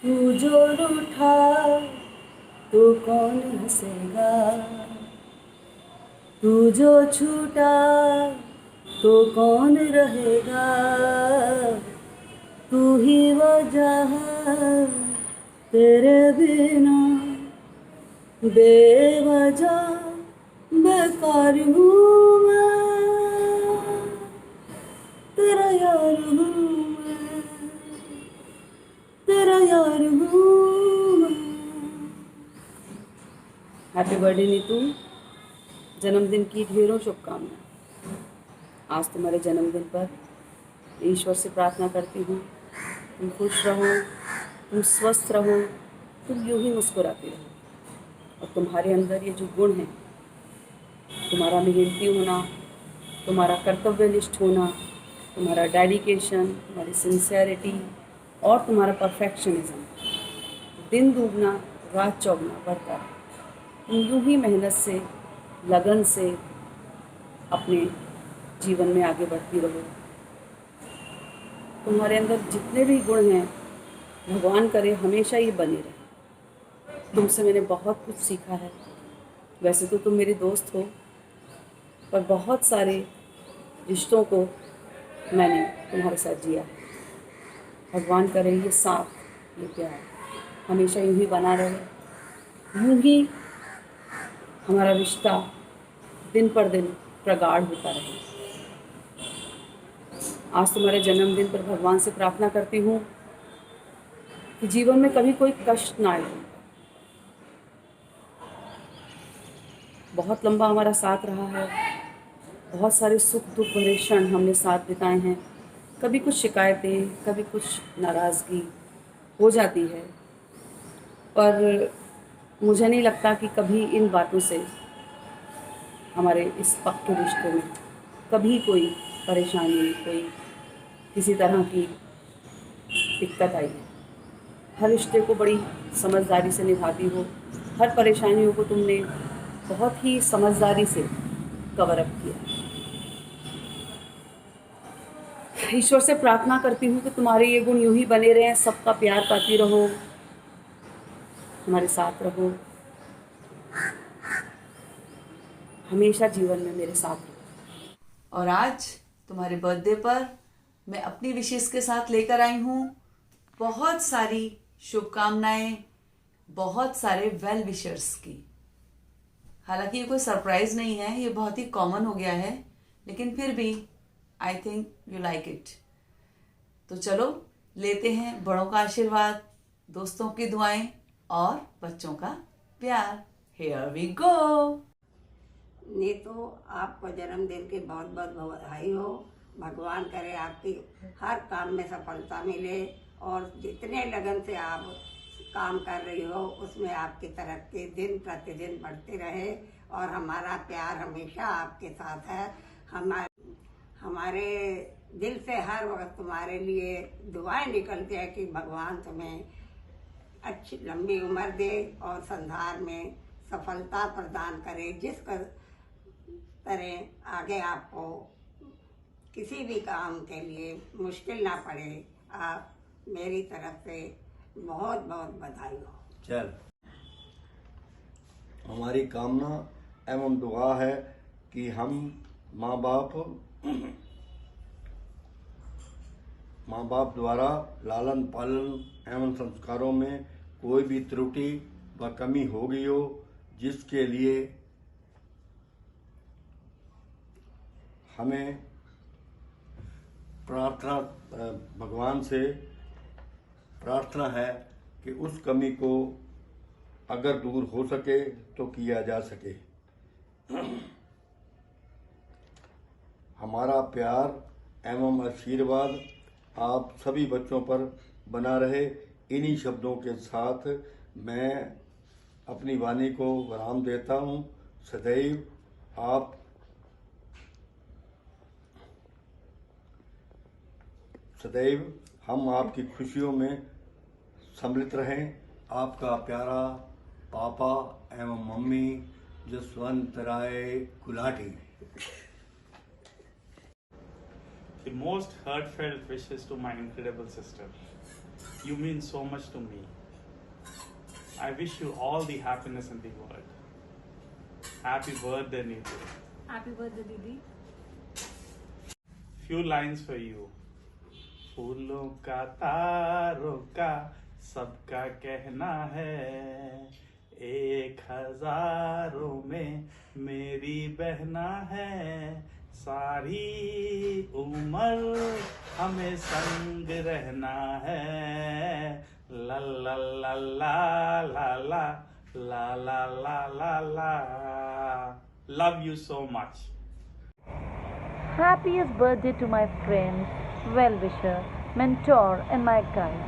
तू जो रूठा तो कौन हंसेगा, तू जो छूटा तो कौन रहेगा, तू ही वजह तेरे बिना बेवजह बेकार हूँ मैं, तेरा यार हूँ मैं, तेरा यार हूँ मैं। हैप्पी बर्थडे नीतू, जन्मदिन की ढेरों शुभकामनाएं। आज तुम्हारे जन्मदिन पर ईश्वर से प्रार्थना करती हूँ तुम खुश रहो, तुम स्वस्थ रहो, तुम यूं ही मुस्कुराती रहो और तुम्हारे अंदर ये जो गुण हैं, तुम्हारा मेहनती होना, तुम्हारा कर्तव्यनिष्ठ होना, तुम्हारा डेडिकेशन, तुम्हारी सिंसियरिटी और तुम्हारा परफेक्शनिज्म दिन दुगना रात चौगुना बढ़ता है। तुम यूं ही मेहनत से, लगन से अपने जीवन में आगे बढ़ती रहो। तुम्हारे अंदर जितने भी गुण हैं, भगवान करे हमेशा ये बने रहे। तुमसे मैंने बहुत कुछ सीखा है। वैसे तो तुम मेरे दोस्त हो, पर बहुत सारे रिश्तों को मैंने तुम्हारे साथ जिया है। भगवान करे ये साथ, ये प्यार हमेशा यूं ही बना रहे, यूं ही हमारा रिश्ता दिन पर दिन प्रगाढ़ होता रहे। आज तुम्हारे जन्मदिन पर भगवान से प्रार्थना करती हूँ कि जीवन में कभी कोई कष्ट ना आए। बहुत लंबा हमारा साथ रहा है, बहुत सारे सुख दुख भरे क्षण हमने साथ बिताए हैं। कभी कुछ शिकायतें, कभी कुछ नाराज़गी हो जाती है, पर मुझे नहीं लगता कि कभी इन बातों से हमारे इस पक्के रिश्ते में कभी कोई परेशानी, कोई किसी तरह की दिक्कत आई है। हर रिश्ते को बड़ी समझदारी से निभाती हो, हर परेशानियों को तुमने बहुत ही समझदारी से कवर अप किया। ईश्वर से प्रार्थना करती हूँ कि तुम्हारे ये गुण यूं ही बने रहें, सबका प्यार पाती रहो, हमारे साथ रहो, हमेशा जीवन में मेरे साथ रहो। और आज तुम्हारे बर्थडे पर मैं अपनी विशेष के साथ लेकर आई हूँ बहुत सारी शुभकामनाएं, बहुत सारे वेल विशर्स की। हालांकि ये कोई सरप्राइज नहीं है, ये बहुत ही कॉमन हो गया है, लेकिन फिर भी I think you like it. तो चलो लेते हैं बड़ों का आशीर्वाद, दोस्तों की दुआएं और बच्चों का प्यार। Here we go. नीतू, आपको जन्मदिन की बहुत बहुत बधाई हो। भगवान करे आपकी हर काम में सफलता मिले और जितने लगन से आप काम कर रही हो उसमें आपकी तरक्की दिन प्रतिदिन बढ़ती रहे और हमारा प्यार हमेशा आपके साथ है। हमारे दिल से हर वक्त तुम्हारे लिए दुआएं निकलती है कि भगवान तुम्हें अच्छी लंबी उम्र दे और संसार में सफलता प्रदान करे, जिस तरह आगे आपको किसी भी काम के लिए मुश्किल ना पड़े। आप मेरी तरफ से बहुत बहुत बधाई हो। चल, हमारी कामना एवं दुआ है कि हम माँ बाप द्वारा लालन पालन एवं संस्कारों में कोई भी त्रुटि व कमी हो गई हो, जिसके लिए हमें भगवान से प्रार्थना है कि उस कमी को अगर दूर हो सके तो किया जा सके। हमारा प्यार एवं आशीर्वाद आप सभी बच्चों पर बना रहे। इन्हीं शब्दों के साथ मैं अपनी वाणी को विराम देता हूँ। सदैव हम आपकी खुशियों में सम्मिलित रहें। आपका प्यारा पापा एवं मम्मी Jaswant Rai Gulati. The most heartfelt wishes to my incredible sister. You mean so much to me. I wish you all the happiness in the world. Happy birthday, Neetu. Happy birthday, Didi. Few lines for you. फूलों का तारों का सबका कहना है, 1000 में मेरी बहना है, सारी उम्र हमें संग रहना है, ला ला ला ला ला ला ला ला ला ला ला. Love you so much. Happiest birthday to my friend, well-wisher, mentor and my guide.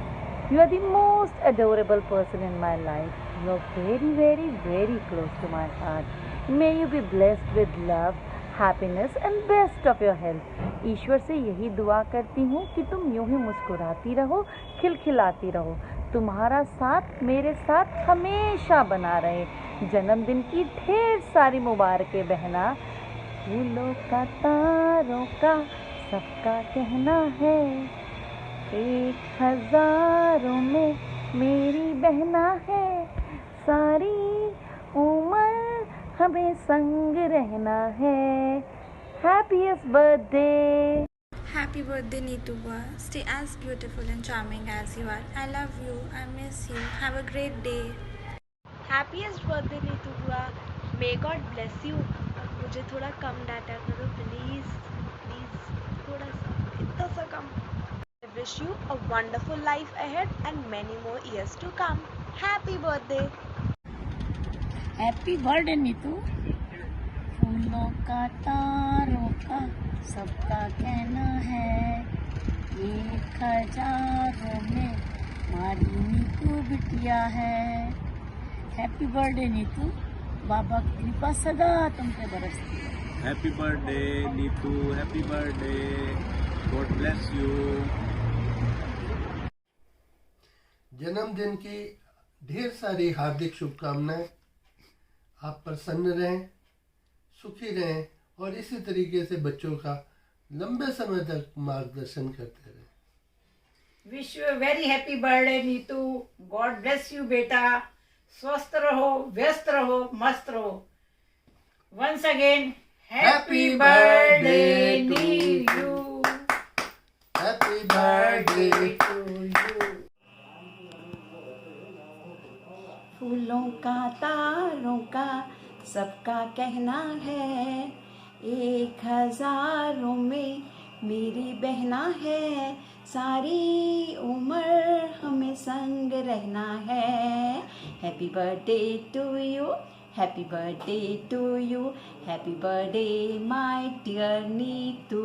You are the most adorable person in my life. You are very, very, very close to my heart. May you be blessed with love, happiness and best of your health. ईश्वर से यही दुआ करती हूँ कि तुम यूं ही मुस्कुराती रहो, खिलखिलाती रहो. तुम्हारा साथ मेरे साथ हमेशा बना रहे. जन्मदिन की ढेर सारी मुबारकें बहना. फूलों का तारों का सबका कहना है, 1000 में मेरी बहना है, सारी उम्र हमें संग रहना है. Happiest birthday. Happy birthday, Neetu Bua. Stay as beautiful and charming as you are. I love you. I miss you. Have a great day. Happiest birthday, Neetu Bua. May God bless you. मुझे थोड़ा कम data करो please please, थोड़ा सा, इतना सा कम. I wish you a wonderful life ahead and many more years to come. Happy birthday. Happy birthday Neetu. फूलों का तारों का सबका कहना है, 1000 में हमारी नीतू बिटिया है. Happy birthday Neetu. बाबा की कृपा सदा तुम पे बरसती है. Happy birthday Neetu. Happy birthday. God bless you. जन्मदिन की ढेर सारी हार्दिक शुभकामनाएं. आप प्रसन्न रहें, सुखी रहें और इसी तरीके से बच्चों का लंबे समय तक मार्गदर्शन करते रहें. Wish you very happy birthday Neetu. God bless you बेटा. स्वस्थ रहो, व्यस्त रहो, मस्त रहो. Once again happy birthday Neetu. Happy birthday to you. फूलों का तारों का सबका कहना है, 1000 में मेरी बहना है, सारी उम्र हमें संग रहना है. Happy birthday to you. Happy birthday to you. Happy birthday my dear Neetu.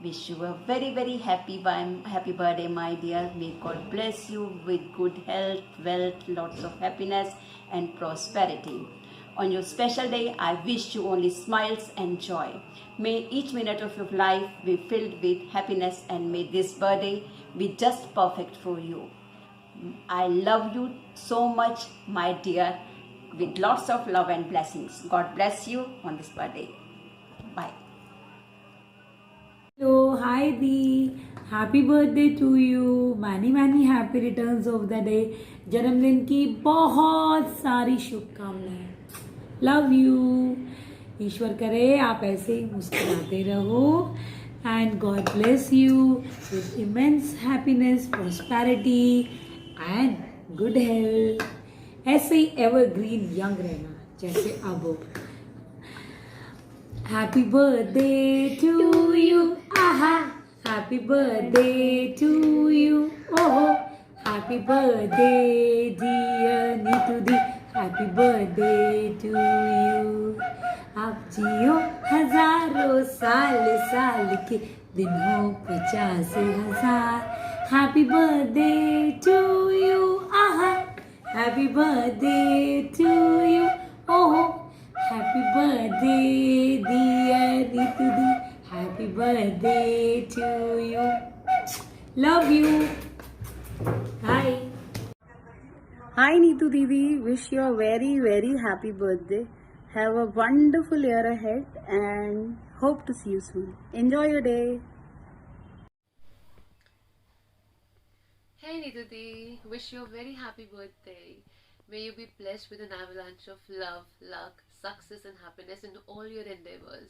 Wish you a very, very happy birthday, my dear. May God bless you with good health, wealth, lots of happiness and prosperity. On your special day, I wish you only smiles and joy. May each minute of your life be filled with happiness and may this birthday be just perfect for you. I love you so much, my dear, with lots of love and blessings. God bless you on this birthday. Bye. Hello, hi Dee. Happy birthday to you. Many happy returns of the day. जन्मदिन की बहुत सारी शुभकामनाएं. Love you. ईश्वर करे आप ऐसे ही मुस्कुराते रहो. And God bless you with immense happiness, prosperity and good health. ऐसे ही एवरग्रीन यंग रहना जैसे अब हो. Happy birthday to you. Aha. Happy birthday to you. Oh. Happy birthday dear Neetu Di. Happy birthday to you. आप जियो हजारों साल के दिन हो 50,000. Happy birthday to you. Aha. Happy birthday to you. Oh. Happy birthday dear Neetu Di. Happy birthday to you. Love you. Bye. Hi Neetu Didi, wish you a very, very happy birthday. Have a wonderful year ahead and hope to see you soon. Enjoy your day. Hey Nidhi, wish you a very happy birthday. May you be blessed with an avalanche of love, luck, success, and happiness in all your endeavors.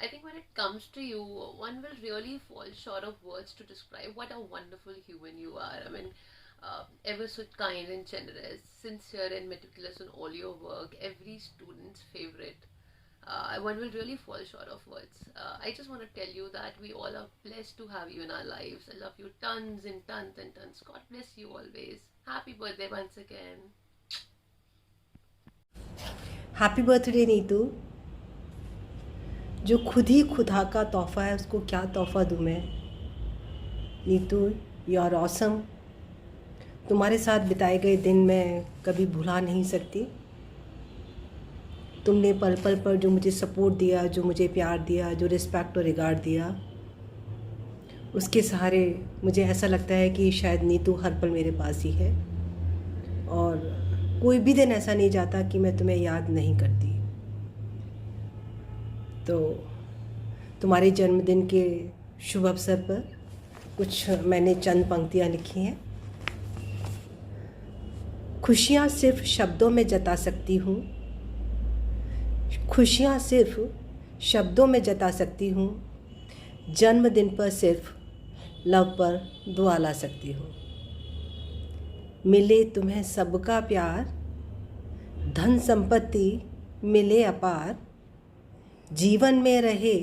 I think when it comes to you, one will really fall short of words to describe what a wonderful human you are. I mean, ever so kind and generous, sincere and meticulous in all your work, every student's favorite. One will really fall short of words. I just want to tell you that we all are blessed to have you in our lives. I love you tons and tons and tons. God bless you always. Happy birthday once again. Happy birthday Neetu. जो खुद ही खुदा का तोहफ़ा है उसको क्या तोहफ़ा दूँ मैं। Neetu, you are awesome. तुम्हारे साथ बिताए गए दिन मैं कभी भुला नहीं सकती। तुमने पल पल पर जो मुझे सपोर्ट दिया, जो मुझे प्यार दिया, जो रिस्पेक्ट और रिगार्ड दिया, उसके सहारे मुझे ऐसा लगता है कि शायद नीतू हर पल मेरे पास ही है और कोई भी दिन ऐसा नहीं जाता कि मैं तुम्हें याद नहीं करती। तो तुम्हारे जन्मदिन के शुभ अवसर पर कुछ मैंने चंद पंक्तियाँ लिखी हैं। खुशियाँ सिर्फ शब्दों में जता सकती हूँ, खुशियाँ सिर्फ शब्दों में जता सकती हूँ, जन्मदिन पर सिर्फ लव पर दुआ ला सकती हूँ। मिले तुम्हें सबका प्यार, धन संपत्ति मिले अपार, जीवन में रहे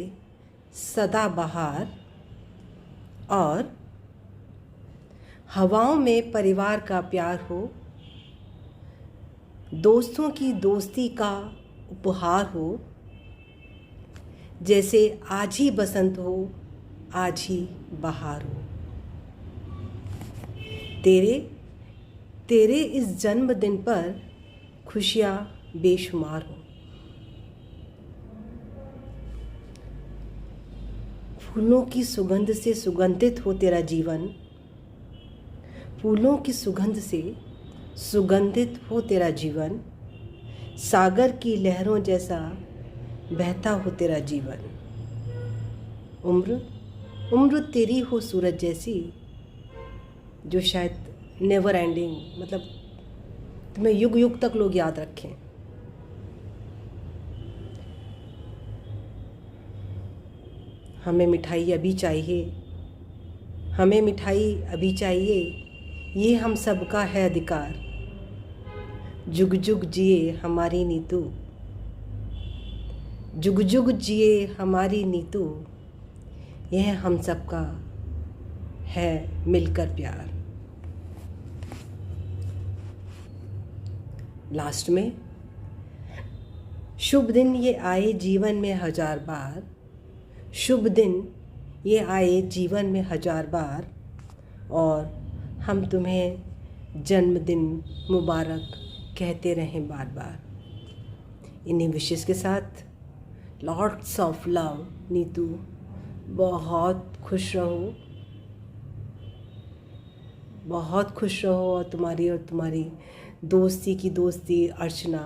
सदा बहार और हवाओं में परिवार का प्यार हो, दोस्तों की दोस्ती का उपहार हो, जैसे आज ही बसंत हो, आज ही बहार हो। तेरे इस जन्मदिन पर खुशियाँ बेशुमार हो। फूलों की सुगंध से सुगंधित हो तेरा जीवन, फूलों की सुगंध से सुगंधित हो तेरा जीवन, सागर की लहरों जैसा बहता हो तेरा जीवन। उम्र तेरी हो सूरज जैसी, जो शायद नेवर एंडिंग, मतलब तुम्हें युग युग तक लोग याद रखें। हमें मिठाई अभी चाहिए, हमें मिठाई अभी चाहिए, ये हम सबका है अधिकार। जुग जुग जिए हमारी नीतू, जुग जुग जिए हमारी नीतू, यह हम सबका है मिलकर प्यार। लास्ट में, शुभ दिन ये आए जीवन में हजार बार, शुभ दिन ये आए जीवन में हजार बार, और हम तुम्हें जन्मदिन मुबारक कहते रहें बार बार। इन्हीं विशेष के साथ लॉट्स ऑफ लव नीतू। बहुत खुश रहो, बहुत खुश रहो, और तुम्हारी दोस्ती की दोस्ती अर्चना,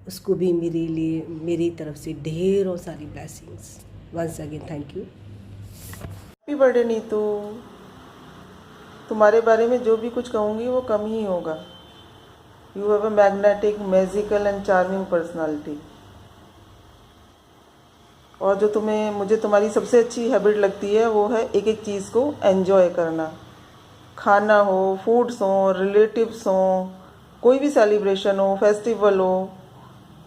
उसको भी मेरी तरफ से ढेरों सारी blessings. Once again thank you. Happy birthday Neetu. तुम्हारे बारे में जो भी कुछ कहूँगी वो कम ही होगा। You have a magnetic, magical and charming personality. और जो मुझे तुम्हारी सबसे अच्छी हैबिट लगती है वो है एक एक चीज़ को एंजॉय करना। खाना हो, फूड्स हो, रिलेटिव्स हो, कोई भी सेलिब्रेशन हो, फेस्टिवल हो,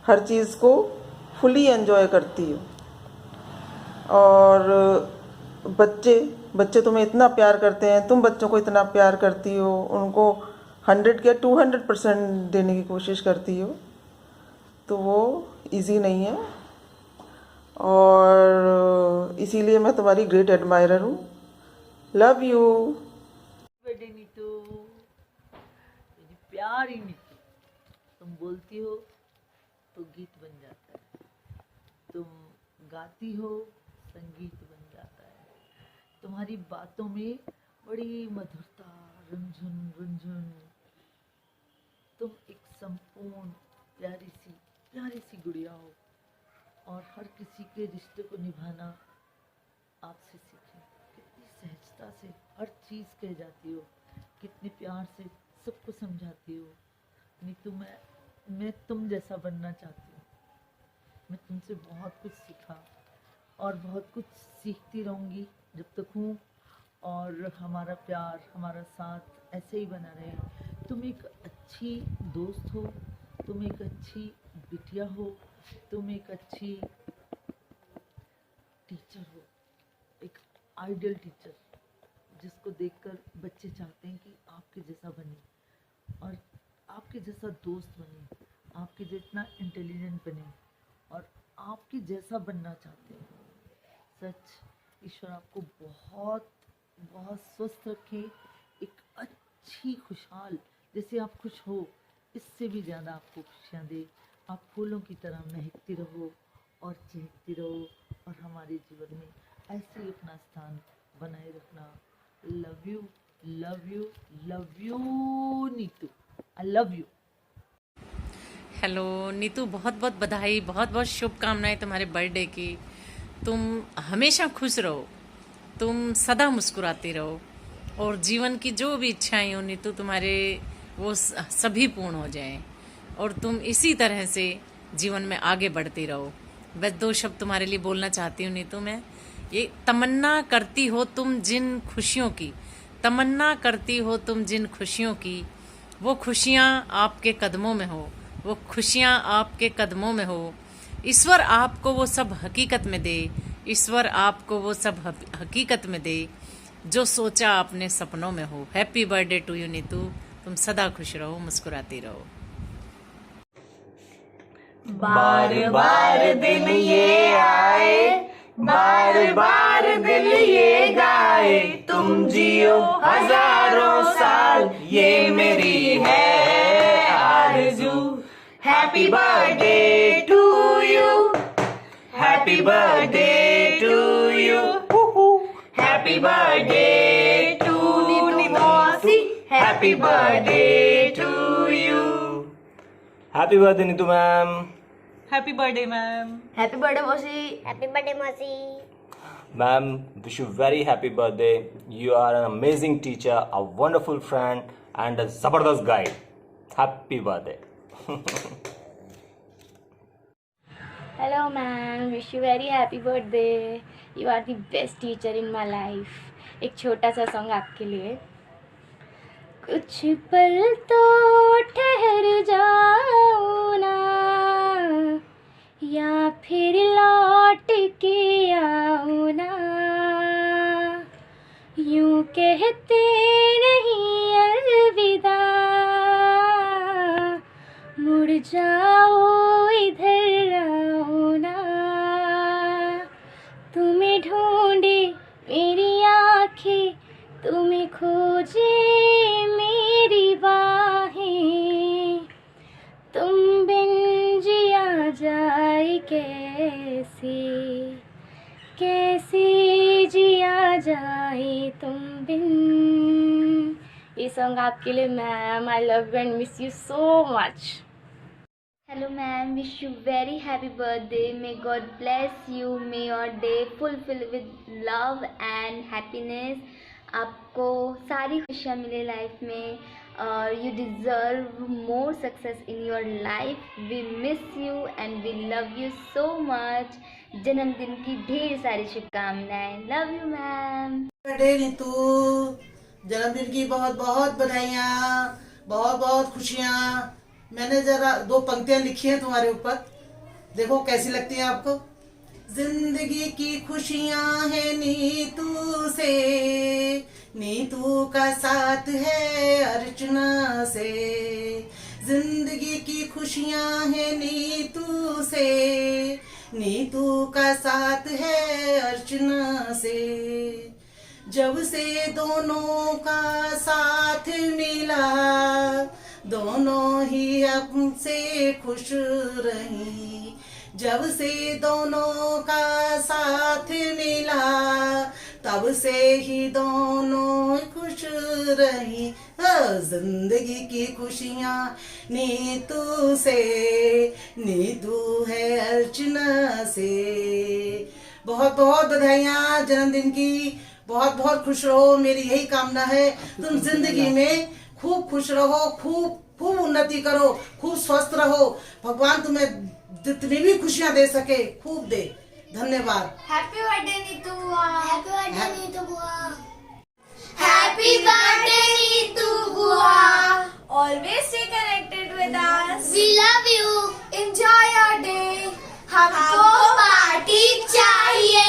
हर चीज़ को फुली एंजॉय करती हो। और बच्चे तुम्हें इतना प्यार करते हैं, तुम बच्चों को इतना प्यार करती हो, उनको 100 या 200% देने की कोशिश करती हो, तो वो इजी नहीं है। और इसीलिए मैं तुम्हारी ग्रेट एडमायरर हूँ। Love you. बर्थडे नीतू, मेरी प्यारी नीतू। तुम बोलती हो तो गीत बन जाता है, तुम गाती हो संगीत बन जाता है। तुम्हारी बातों में बड़ी मधुरता, रुंझुन रुंझुन। तुम एक संपूर्ण प्यारी सी गुड़िया हो, और हर किसी के रिश्ते को निभाना आपसे सीखें। कितनी सहजता सरलता से हर चीज़ कह जाती हो, कितने प्यार से सबको समझाती हो। नीतू, मैं तुम जैसा बनना चाहती हूँ। मैं तुमसे बहुत कुछ सीखा और बहुत कुछ सीखती रहूँगी जब तक हूँ, और हमारा प्यार, हमारा साथ ऐसे ही बना रहे। तुम एक अच्छी दोस्त हो, तुम एक अच्छी बिटिया हो, तुम एक अच्छी टीचर हो, एक आइडियल टीचर जिसको देखकर बच्चे चाहते हैं कि आपके जैसा बने और आपके जैसा दोस्त बने, आपके जितना इंटेलिजेंट बने और आपके जैसा बनना चाहते हैं। सच ईश्वर आपको बहुत बहुत स्वस्थ रखे, एक अच्छी खुशहाल, जैसे आप खुश हो इससे भी ज़्यादा आपको खुशियाँ दे। आप फूलों की तरह महकती रहो और चहकती रहो और हमारे जीवन में ऐसे ही अपना स्थान बनाए रखना। Love you, love you, love you Neetu, I love you. Hello Neetu, बहुत बहुत बधाई, बहुत बहुत शुभकामनाएं तुम्हारे बर्थडे की। तुम हमेशा खुश रहो, तुम सदा मुस्कुराती रहो और जीवन की जो भी इच्छाएं हो नीतू तुम्हारे, वो सभी पूर्ण हो जाएं और तुम इसी तरह से जीवन में आगे बढ़ती रहो। बस 2 शब्द तुम्हारे लिए बोलना चाहती हूँ नीतू। मैं ये तमन्ना करती हो तुम जिन खुशियों की, तमन्ना करती हो तुम जिन खुशियों की, वो खुशियाँ आपके कदमों में हो, वो खुशियाँ आपके कदमों में हो। ईश्वर आपको वो सब हकीकत में दे, ईश्वर आपको वो सब हकीकत में दे जो सोचा अपने सपनों में हो। Happy birthday to you Neetu, तुम सदा खुश रहो, मुस्कुराती रहो। बार बार दिन ये आए, बार बार दिल ये गाए, तुम जियो हजारों साल, ये मेरी है आरज़ू। Happy birthday to you, happy birthday to you, happy birthday to Neetu, happy birthday to you. Happy birthday Neetu ma'am. Happy birthday ma'am. Happy birthday मौसी। हैप्पी बर्थडे मौसी। Ma'am, wish you very happy birthday. You are an amazing teacher, a wonderful friend, and a zabardast guide. Happy birthday. Hello ma'am, wish you very happy birthday. You are the best teacher in my life. एक छोटा सा song आपके लिए। कुछ पल तो ठहर जाओ ना, या फिर लौट के आओ ना, यूं कहते नहीं अलविदा, मुड़ जाओ इधर आओ ना। तुम्हें ढूंढे मेरी आँखें, तुम्हें खोजे मेरी बाहें, तुम बिन जिया जाए कैसे, कैसे जिया जाए तुम बिन। ये सॉन्ग आपके लिए ma'am. I love you and miss you so much. Hello ma'am, wish you very happy birthday. May God bless you. May your day fulfill with love and happiness. आपको सारी खुशियाँ मिले लाइफ में और you deserve more success in your life. We miss you and we love you so much. जन्मदिन की ढेर सारी शुभकामनाएं। Love you ma'am. Birthday Neetu, जन्मदिन की बहुत बहुत बधाइयाँ, बहुत बहुत खुशियाँ। मैंने जरा 2 पंक्तियाँ लिखी हैं तुम्हारे ऊपर, देखो कैसी लगती हैं आपको। जिंदगी की खुशियाँ है नीतू से, नीतू का साथ है अर्चना से। जिंदगी की खुशियाँ है नीतू से, नीतू का साथ है अर्चना से। जब से दोनों का साथ मिला, दोनों ही हमसे खुश रही। जब से दोनों का साथ मिला, तब से ही दोनों खुश रही। जिंदगी की खुशियाँ नीतू से, नीतू है अर्चना से। बहुत बहुत बधाइयाँ जन्मदिन की, बहुत बहुत खुश रहो, मेरी यही कामना है। तुम जिंदगी में खूब खुश रहो, खूब खूब उन्नति करो, खूब स्वस्थ रहो। भगवान तुम्हें जितनी भी खुशियां दे सके खूब दे। धन्यवाद। हैप्पी बर्थडे नीतू बुआ। हैप्पी बर्थडे नीतू बुआ। हैप्पी बर्थडे नीतू बुआ। Always stay connected with us. We love you. Enjoy your day. हमको पार्टी चाहिए।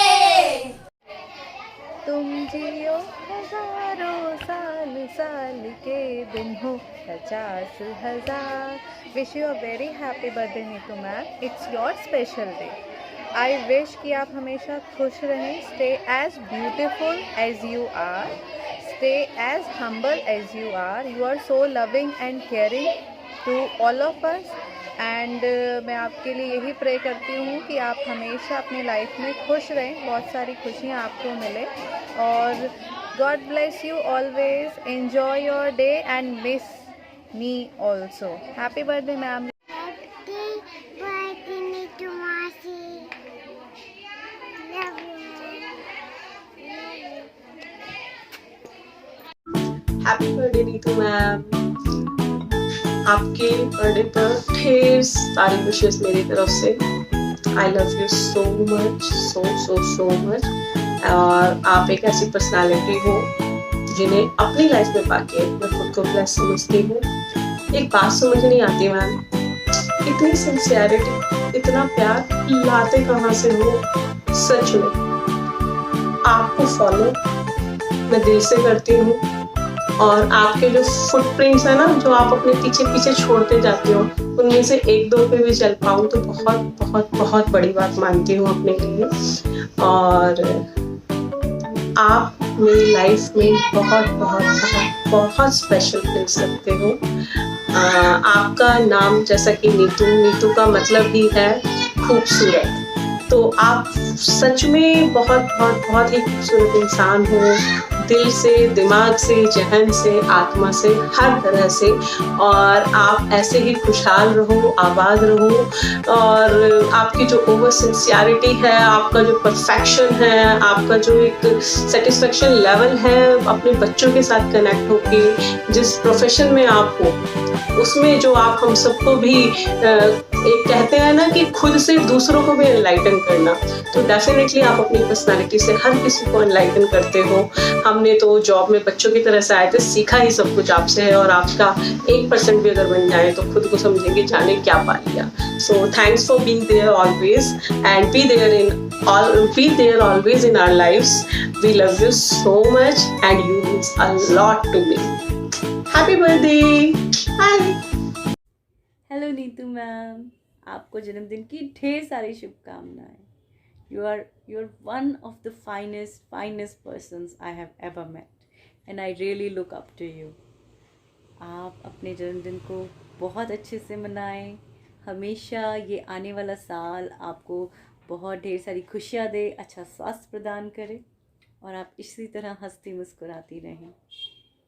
तुम जियो हजारों साल, साल के दिन हो 50,000। Wish you a very happy birthday Neetu ma'am. It's your special day. I wish कि आप हमेशा खुश रहें। Stay as beautiful as you are, stay as humble as you are. You are so loving and caring to all of us. And मैं आपके लिए यही pray करती हूँ कि आप हमेशा अपनी लाइफ में खुश रहें, बहुत सारी खुशियाँ आपको मिले। और God bless you always. Enjoy your day and miss me also. Happy birthday ma'am. Happy birthday Neetu ma'am. आपके बर्थडे पर ढेर सारी विशेस मेरी तरफ से। I love you so much, so so so much. और आप एक ऐसी पर्सनालिटी हो जिन्हें अपनी लाइफ में पाके मैं खुद को ब्लेस समझती हूँ। एक बात समझ नहीं आती मैम, इतनी सिंसियरिटी, इतना प्यार लाते कहाँ से हो? सच में आपको फॉलो मैं दिल से करती हूँ। और आपके जो फुटप्रिंट्स है ना, जो आप अपने पीछे पीछे छोड़ते जाते हो, उनमें से एक दो पे भी चल पाऊँ तो बहुत बहुत बहुत बड़ी बात मानती हूँ अपने लिए। और आप मेरी लाइफ में बहुत बहुत बहुत बहुत स्पेशल प्लेस रखते हो। आपका नाम जैसा कि नीतू, नीतू का मतलब ही है खूबसूरत। तो आप सच में बहुत बहुत बहुत ही खूबसूरत इंसान हो, दिल से, दिमाग से, जहन से, आत्मा से, हर तरह से। और आप ऐसे ही खुशहाल रहो, आबाद रहो। और आपकी जो ओवर सिंसियरिटी है, आपका जो परफेक्शन है, आपका जो एक सेटिस्फेक्शन लेवल है अपने बच्चों के साथ कनेक्ट होके, जिस प्रोफेशन में आप हो उसमें जो आप हम सबको भी एक कहते हैं ना कि खुद से दूसरों को भी एनलाइटन करना, तो डेफिनेटली आप अपनी पर्सनालिटी से हर किसी को एनलाइटन करते हो। हमने तो जॉब में बच्चों की तरह से आए थे, सीखा ही सब कुछ आपसे है। और आपका 1% भी अगर बन जाए तो खुद को समझेंगे जाने क्या पा लिया। So thanks for being there always and be there always in our lives. We love you so much and you means a lot to me. Happy birthday. Hi. Hello Neetu ma'am, आपको जन्मदिन की ढेर सारी शुभकामनाएं। You are one of the finest persons I have ever met and I really look up to you. आप अपने जन्मदिन को बहुत अच्छे से मनाएं। हमेशा ये आने वाला साल आपको बहुत ढेर सारी खुशियाँ दे, अच्छा स्वास्थ्य प्रदान करे और आप इसी तरह हंसती मुस्कुराती रहें।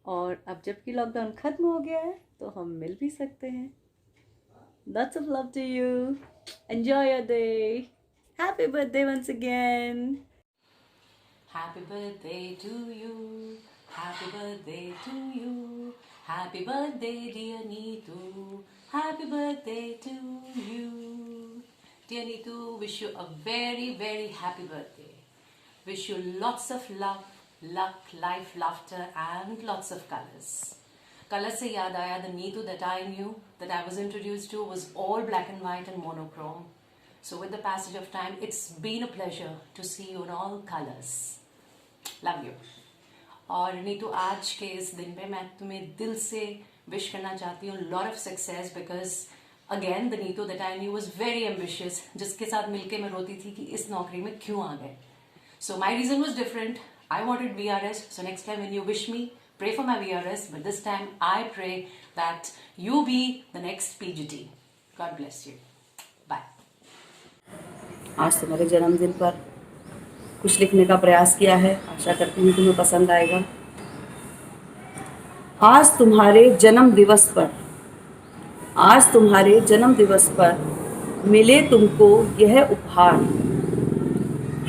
और अब जबकि लॉकडाउन ख़त्म हो गया है तो हम मिल भी सकते हैं। Lots of love to you. Enjoy your day. Happy birthday once again. Happy birthday to you. Happy birthday to you. Happy birthday dear Neetu. Happy birthday to you. Dear Neetu, wish you a very very happy birthday. Wish you lots of love, luck, life, laughter and lots of colors. Colors se yaad aaya, the Neetu that I knew, that I was introduced to, was all black and white and monochrome. So with the passage of time, it's been a pleasure to see you in all colors. Love you. और नीतू, आज के इस दिन पे मैं तुम्हें दिल से विश करना चाहती हूँ lot of success, because again the Neetu that I knew was very ambitious, जिसके साथ मिलके मैं रोती थी कि इस नौकरी में क्यों आ गए. So my reason was different. I wanted VRS. So next time when you wish me, pray for my VRS, but this time I pray that you be the next PGT. God bless you. Bye. आज तुम्हारे जन्मदिन पर कुछ लिखने का प्रयास किया है, आशा करती हूँ तुम्हें पसंद आएगा. आज तुम्हारे जन्म दिवस पर मिले तुमको यह उपहार,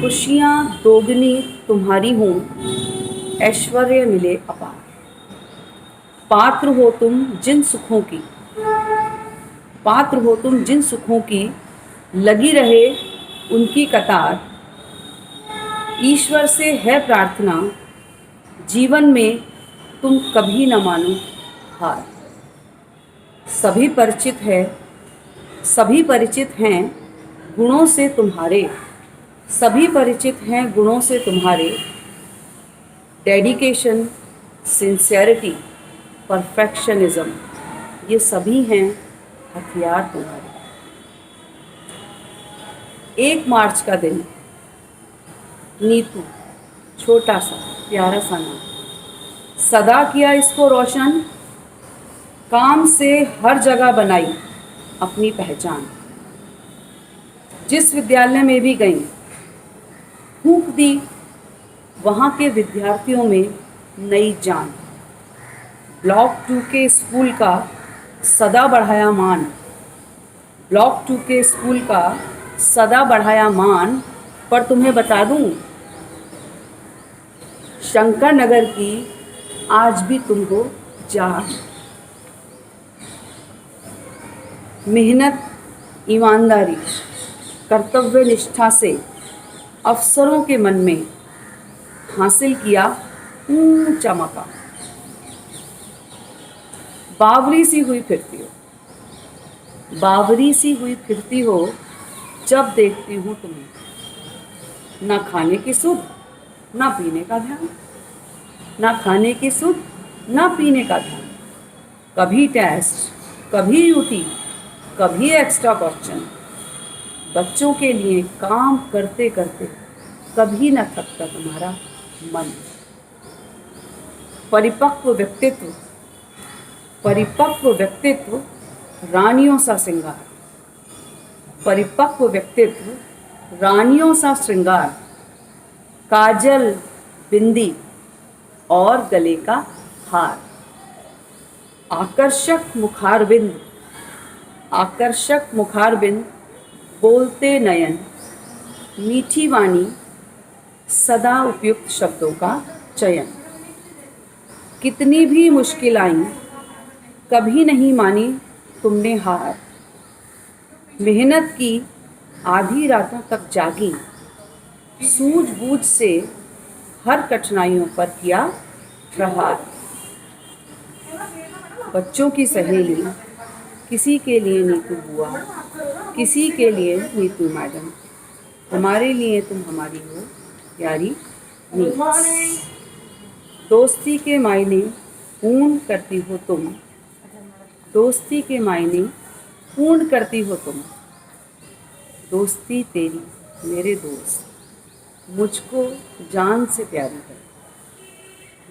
खुशियाँ दोगुनी तुम्हारी हूँ, ऐश्वर्य मिले अपार। पात्र हो तुम जिन सुखों की, पात्र हो तुम जिन सुखों की, लगी रहे उनकी कतार। ईश्वर से है प्रार्थना, जीवन में तुम कभी न मानो हार। सभी परिचित हैं गुणों से तुम्हारे, सभी परिचित हैं गुणों से तुम्हारे। डेडिकेशन, सिंसियरिटी, परफेक्शनिज्म, ये सभी हैं हथियार तुम्हारे। 1 मार्च का दिन, नीतू, छोटा सा प्यारा सा नाम, सदा किया इसको रोशन, काम से हर जगह बनाई अपनी पहचान। जिस विद्यालय में भी गई, फूंक दी वहाँ के विद्यार्थियों में नई जान। ब्लॉक 2 के स्कूल का सदा बढ़ाया मान, ब्लॉक 2 के स्कूल का सदा बढ़ाया मान। पर तुम्हें बता दूं, शंकर नगर की आज भी तुम हो जान। मेहनत, ईमानदारी, कर्तव्य निष्ठा से अफसरों के मन में हासिल किया ऊंचा मकाम। बावरी सी हुई फिरती हो, बावरी सी हुई फिरती हो, जब देखती हूँ तुम्हें। ना खाने की सुध, ना पीने का ध्यान, ना खाने की सुध, ना पीने का ध्यान। कभी टेस्ट, कभी यूटी, कभी एक्स्ट्रा क्वेश्चन। बच्चों के लिए काम करते करते कभी न थकता तुम्हारा मन। परिपक्व व्यक्तित्व, परिपक्व व्यक्तित्व रानियों सा श्रृंगार, परिपक्व व्यक्तित्व रानियों सा श्रृंगार। काजल, बिंदी और गले का हार। आकर्षक मुखारबिंद, आकर्षक मुखारबिंद, बोलते नयन, मीठी वाणी, सदा उपयुक्त शब्दों का चयन। कितनी भी मुश्किल आई, कभी नहीं मानी तुमने हार। मेहनत की आधी रातों तक जागी, सूझबूझ से हर कठिनाइयों पर किया प्रहार। बच्चों की सहेली, किसी के लिए नीतू बुआ, किसी के लिए नीतू मैडम। हमारे लिए तुम हमारी हो प्यारी नीतू। दोस्ती के मायने पूर्ण करती हो तुम, दोस्ती के मायने पूर्ण करती हो तुम। दोस्ती तेरी मेरे दोस्त, मुझको जान से प्यारी है।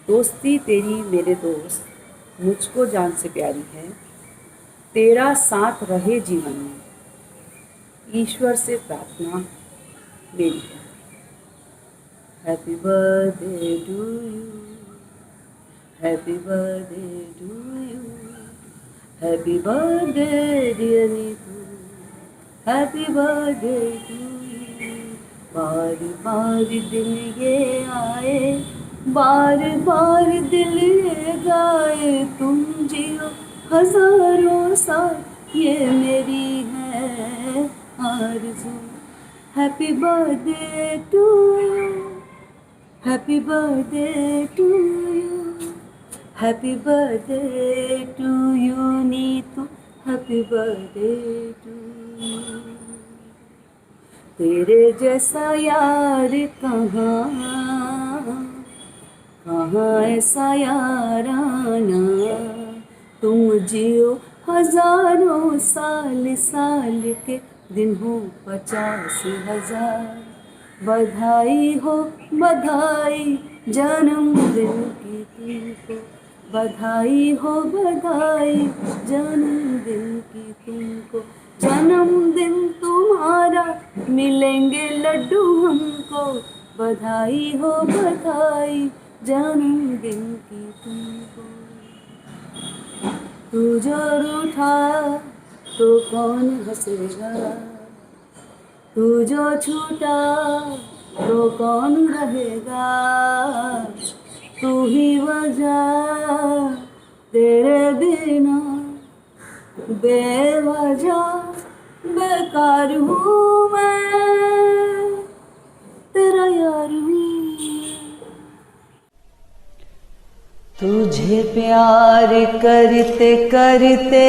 दोस्ती तेरी मेरे दोस्त, मुझको जान से प्यारी है। तेरा साथ रहे जीवन में, ईश्वर से प्रार्थना मेरी है। Happy birthday to you, happy birthday to you, happy birthday dear Neetu, happy birthday to you. बार बार दिल ये आए, बार बार दिल ये गाए, तुम जियो हजारों साल, ये मेरी है आरज़ू। Happy birthday to you, happy birthday to you, happy birthday to you Neetu, happy birthday to you. तेरे जैसा यार कहाँ, कहाँ ऐसा याराना। तुम जियो हजारों साल, साल के दिन हो 50,000। बधाई हो बधाई जन्मदिन की तुमको, बधाई हो बधाई जन्मदिन की तुमको। जन्मदिन तुम्हारा मिलेंगे लड्डू हमको, बधाई हो बधाई जन्मदिन की तुमको। तू जो रूठा तो कौन हंसेगा, तू जो छूटा तो कौन रहेगा, तू ही वजह, तेरे बिना बेवजह बेकार हूँ मैं, तेरा यार हूँ। तुझे प्यार करते करते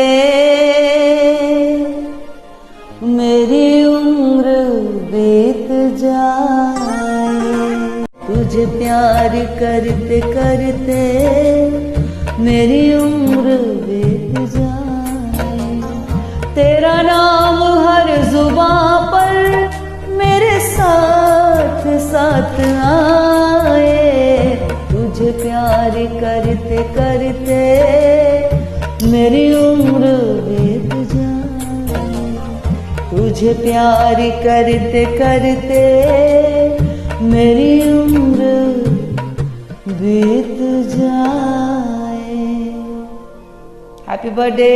मेरी उम्र बीत जाए, तुझे प्यार करते करते मेरी उम्र बीत जाए, तेरा नाम हर जुबां पर मेरे साथ साथ आए, तुझे प्यार करते करते मेरी उम्र बीत जाए, तुझे प्यार करते करते मेरी उम्र बीत जाए। Happy birthday.